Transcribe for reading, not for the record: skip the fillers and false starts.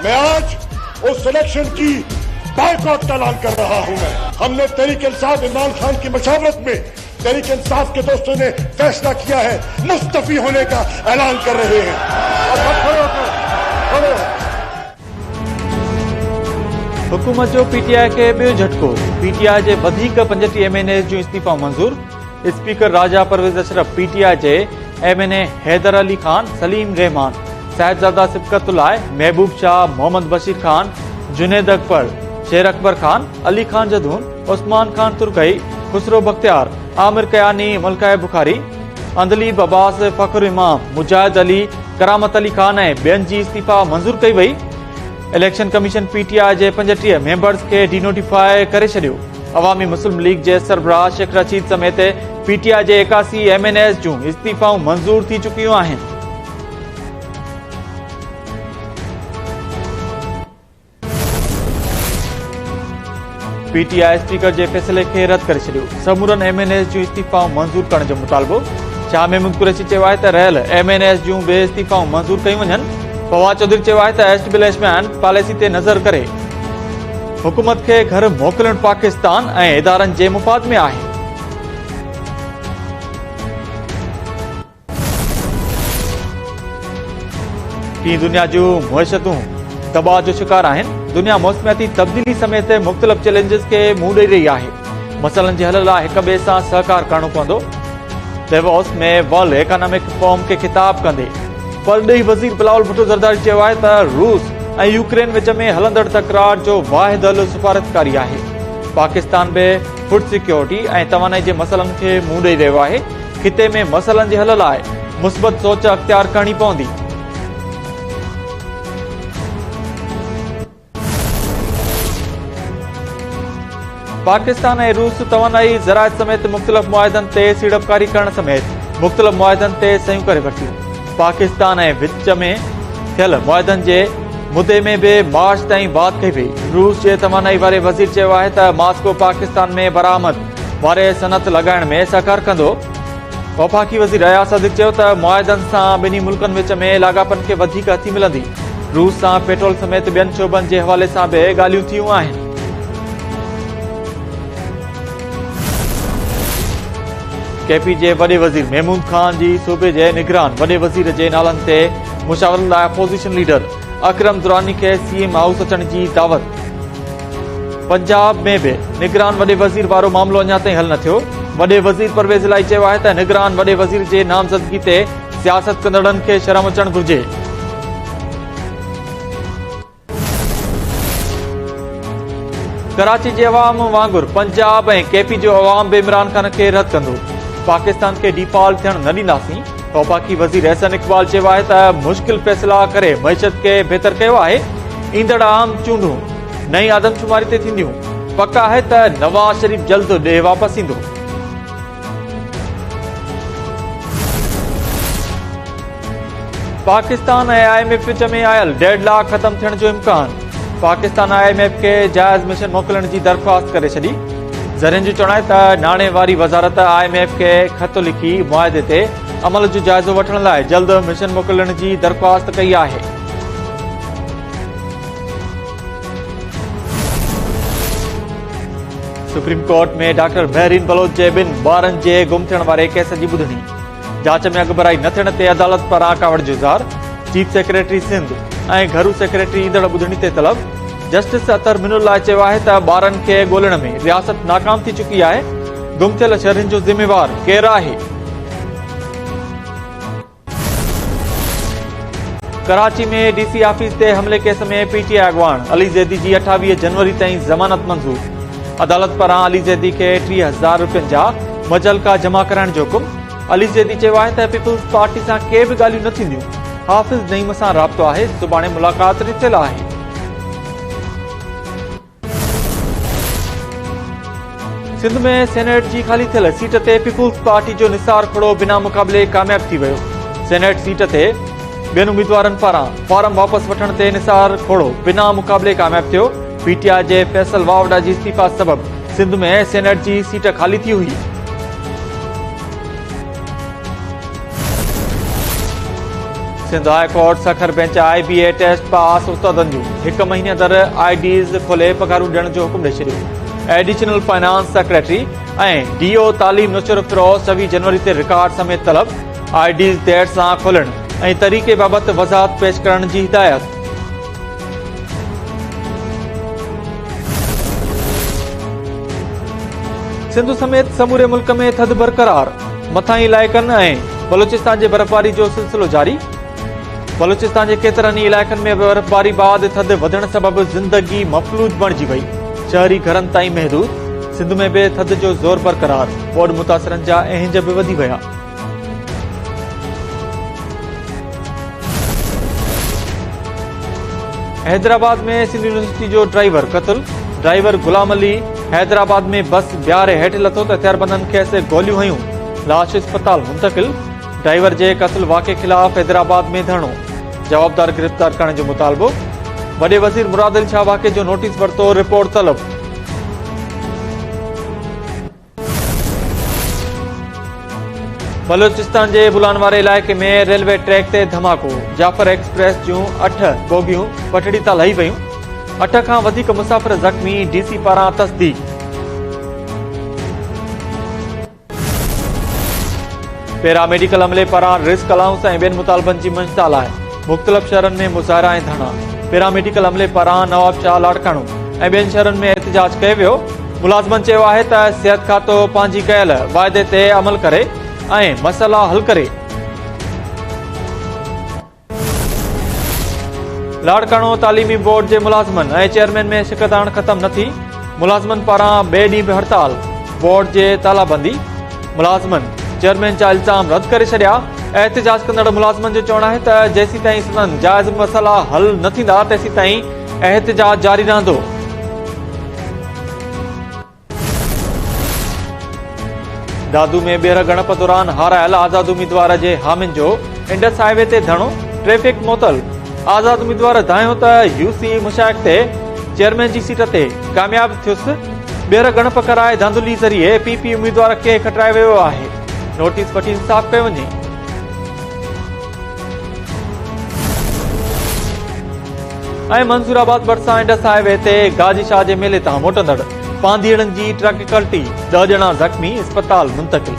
मैं आज उस सिलेक्शन की बायकॉट का ऐलान कर रहा हूं। मैं हमने तहरीक-ए-इंसाफ इमरान खान की मशावरत में तहरीक-ए-इंसाफ के दोस्तों ने फैसला किया है, मुस्तफी होने का ऐलान कर रहे हैं। हुकूमत जो पीटीआई के ॿियो झटको। पीटीआई जे वधीक 35 एमएनए जूं इस्तीफ़ा मंज़ूर। स्पीकर राजा परवेज़ अशरफ, पीटीआई जे एमएनए हैदर अली खान, सलीम रहमान, साहिबजादा सिबकतुल्लाह, महबूब शाह, मोहम्मद बशीर खान, जुनैद अकबर, शेर अकबर खान, अली खान जदून, उस्मान खान तुर्कई, खुसरो बख्तियार, आमिर कयानी, मुल्काए बुखारी, अंदलीब अब्बास, फखर इमाम, मुजाहिद अली, करामत अली खान ऐं ॿियनि जी इस्तीफ़ा मंज़ूर कई वई। इलेक्शन कमीशन पीटीआई जे 35 मेंबर्स खे डिनोटिफाई करे छॾियो। अवामी मुस्लिम लीग जे सरबराह शेख रशीद समेत पीटीआई जे 81 एमएनएस जूं इस्तीफ़ाऊं मंज़ूर थी चुकियूं आहिनि। पीटीआई स्पीकर जे फैसले खे रद्द करे छॾियो। समूरनि एमएनएस जूं इस्तीफ़ाऊं मंज़ूर करण जो मुतालबो। शाह महमूद कुरैशी चयो आहे त रहियल एमएनएस जूं ॿिए इस्तीफ़ाऊं मंज़ूर कयूं वञनि। फवाद चौधरी चयो आहे त एस्टेब्लिशमेंट पॉलिसी ते नज़र करे हुकूमत खे घर मोकिलणु पाकिस्तान ऐं इदारनि जे मुफ़ाद में आहे। टीं दुनिया जूं मुइशतूं दबाव जो शिकार आहिनि। दुनिया मौसमियाती तब्दीली समेत मुख़्तलिफ़ चैलेंजिस खे मुंहुं ॾेई रही आहे। मसइलनि जे हल लाइ हिक ॿिए सां सहकार करणो पवंदो। डेवोस में वर्ल्ड इकोनॉमिक फोरम खे खिताब कंदे परॾेही वज़ीर बिलावल भुट्टो ज़रदारी चयो आहे त रूस ऐं यूक्रेन विच में हलंदड़ तकरार जो वाहिद हल सफ़ारतकारी आहे। पाकिस्तान बि फूड सिक्योरिटी ऐं तवानाई जे मसइलनि खे मुंहुं ॾेई रहियो आहे। खिते में मसइलनि जे हल लाइ मुस्बत सोच अख़्तियार करणी पवंदी। पाकिस्तान ऐं रूस तवानाई ज़राइत समेत मुख़्तलिफ़ मुआहिदनि ते सीड़पकारी करण समेत मुख़्तलिफ़ मुआहिदनि ते सयूं करे वरितियूं। पाकिस्तान ऐं विच में थियल मुआहिदनि जे मुदे में बि मार्च ताईं बात कई वई। रूस जे तवानाई वारे वज़ीर चयो आहे त मास्को पाकिस्तान में बरामद वारे सनत लॻाइण में सहकार कंदो। वफ़ाक़ी वज़ीर अयास सदिक़ चयो त मुआहिदनि सां ॿिन्ही मुल्कनि विच में लाॻापनि खे वधीक हथी मिलंदी। रूस सां पेट्रोल समेत ॿियनि शोबनि जे हवाले सां बि ॻाल्हियूं थियूं आहिनि। केपी जे वॾे वज़ीर महमूद खान जी सूबे जे निगरान वॾे वज़ीर जे नालनि ते मुशावरत लाइ अपोज़िशन लीडर अकरम दुरानी खे सीएम हाउस अचण जी दावत। पंजाब में बि निगरान वॾे वज़ीर वारो मामलो अञा ताईं हल न थियो। वॾे वज़ीर परवेज़ इलाही चयो आहे त निगरान वॾे वज़ीर जे नामज़दगी ते सियासत कंदड़नि खे शर्म अचणु घुर्जे। कराची जे अवाम वांगुरु पंजाब ऐं केपी जो अवाम बि इमरान खान खे रद्द कंदो। पाकिस्तान खे डिफॉल्ट थियण न ॾींदासीं। वफ़ाक़ी वज़ीर अहसन इक़बाल चयो आहे त मुश्किल फ़ैसिला करे मईशत खे बहितर कयो आहे। ईंदड़ आम चूंडूं नई आदमशुमारी ते थींदियूं। पक आहे त नवाज़ शरीफ़ जल्द ॾे वापसि ईंदो। पाकिस्तान ऐं IMF विच में आयल डेडलॉक ख़त्म थियण जो इम्कान। पाकिस्तान IMF खे जाइज़ मिशन मोकिलण जी दरख़्वास्त करे छॾी। ज़रियनि जो चवणु आहे त नाणे वारी वज़ारत IMF खे ख़त लिखी मुआहिदे ते अमल जो जाइज़ो वठण लाइ जल्द मिशन मोकिलण जी दरख़्वास्त कई आहे। सुप्रीम कोर्ट में डॉक्टर महरीन बलोच जे 2 ॿारनि जे गुम थियण वारे केस जी ॿुधणी। जांच में अॻुभराई न थियण ते अदालत पारां कावड़ जो इज़हार। चीफ सेक्रेटरी सिंध ऐं घरू सेक्रेटरी ईंदड़ ॿुधणी ते तलब। जस्टिस अतर मिनुल्लाह चयो आहे त ॿारनि खे ॻोल्हण में रियासत नाकाम थी चुकी आहे। गुम थियल शहरनि जो ज़िम्मेवार केरु आहे? कराची में डीसी ऑफिस ते हमले केस में पीटीआई अॻवान अली ज़ैदी जी 28 जनवरी ताईं ज़मानत मंज़ूर। अदालत पारां अली ज़ैदी खे 30,000 रुपयनि जा मुजल्का जमा कराइण जो हुकुम। अली ज़ैदी चयो आहे त पीपल्स पार्टी सां के बि ॻाल्हियूं न थींदियूं। हाफ़िज़ नईम सां राब्तो आहे। सुभाणे मुलाक़ात रिथियल आहे। सिंध में सेनेट जी ख़ाली थियल सीट ते पीपल्स पार्टी जो निसार खड़ो बिना मुक़ाबले कामयाब थी वियो। सेनेट सीट ते ॿियनि उम्मीदवारनि पारां फॉर्म वापसि वठण ते निसार खोड़ो बिना मुक़ाबले कामयाब थियो। पीटीआई जे फैसल वावड़ा जी इस्तीफ़ा सबबि सिंध में सेनेट जी सीट ख़ाली थी हुई। Sindh high court Sukkur bench IBA test pass उस्तादनि जूं 1 महीने अंदर IDs खोले पघारूं ॾियण जो हुकुम ॾेई छॾियो। एडिशनल फाइनेंस सेक्रेटरी ऐं DO तालीम नुसर फिरोज़ 24 जनवरी ते रिकॉर्ड समेत तलब। IDs देर सां खोलण ऐं तरीक़े बाबति वज़ाहत पेश करण जी हिदायत। सिंध समेत समूरे मुल्क में थधि बरक़रार। मथां इलाइक़नि ऐं बलूचिस्तान जे बर्फ़बारी जो सिलसिलो जारी। बलूचिस्तान जे केतिरनि इलाइक़नि में बर्फ़बारी बाद थधि वधण सबबि ज़िंदगी मफ़लूज बणिजी वई। शहरी घरनि ताईं महदूद। सिंध में बि थधि जो ज़ोर बरक़रार। ॿोॾि मुतासिरनि जा अहिंज बि वधी विया। हैदराबाद में सिंध यूनिवर्सिटी जो ड्राइवर क़त्ल। ड्राइवर गुलाम अली हैदराबाद में बस बिहारे हेठि लथो त हथियारबंदनि खेसि गोलियूं हयूं। लाश अस्पताल मुंतकिल। ड्राइवर जे क़त्ल वाक़े खिलाफ़ हैदराबाद में धरणो। जवाबदार गिरफ़्तार करण जो मुतालबो। वॾे वज़ीर मुराद अली शाह वाक़े जो नोटिस वरितो, रिपोर्ट तलब। बलूचिस्तान जे बुलान वारे इलाइक़े में रेलवे ट्रैक ते धमाको। जाफर एक्सप्रेस जूं 8 बोगियूं पटड़ी तां लही वयूं। 8 खां वधीक मुसाफ़िर ज़ख़्मी, DC पारां तस्दीक़। पैरामेडिकल अमले पारां रिस्क अलाउंस ऐं ॿियनि मुतालबनि जी मंशताल आहे। मुख़्तलिफ़ शहरनि में मुज़ाहिरा ऐं धरना। पैरामेडिकल अमले पारां नवाब शाह लाड़काणो ऐं ॿियनि शहरनि में एहतिजाज कयो वियो। मुलाज़िमनि चयो आहे त सिहत खातो पंहिंजी कयल वाइदे ते अमल करे ऐं मसइला हल करे। लाड़काणो तालीमी बोर्ड जे मुलाज़िमनि ऐं चेयरमैन में शिकताण ख़त्म न थी। मुलाज़िमनि पारां ॿिए ॾींहुं बि हड़ताल। बोर्ड जे तालाबंदी। मुलाज़िमनि चेयरमैन जा इल्ज़ाम रद्द करे छॾिया। एहतिजाज कंदड़ मुलाज़िमनि जो चवणु आहे त जेसीं ताईं सदन जाइज़ मसइला हल न थींदा तेसीं ताईं एहतिजाज जारी रहंदो। दादू में ॿीहर गणप दौरान हारायल आज़ाद उम्मीदवार जे हामिन जो इंडस हाईवे ते धरणो। ट्रैफ़िक मुअतल। आज़ाद उम्मीदवार धायो त UC मुशाइक़ ते चेयरमैन जी सीट ते कामयाब थियुसि। ॿीहर गणप कराए धांधली ज़रिए PP उम्मीदवार खे खटाए वियो आहे। नोटिस वठी इंसाफ़ कयो वञे। ऐं मंसूराबाद भरिसां इंडस हाईवे ते गाजी शाह जे मेले तां मोटंदड़ पांधीड़नि जी ट्रक पलटी। 10 ॼणा ज़ख़्मी, अस्पताल मुंतकिल।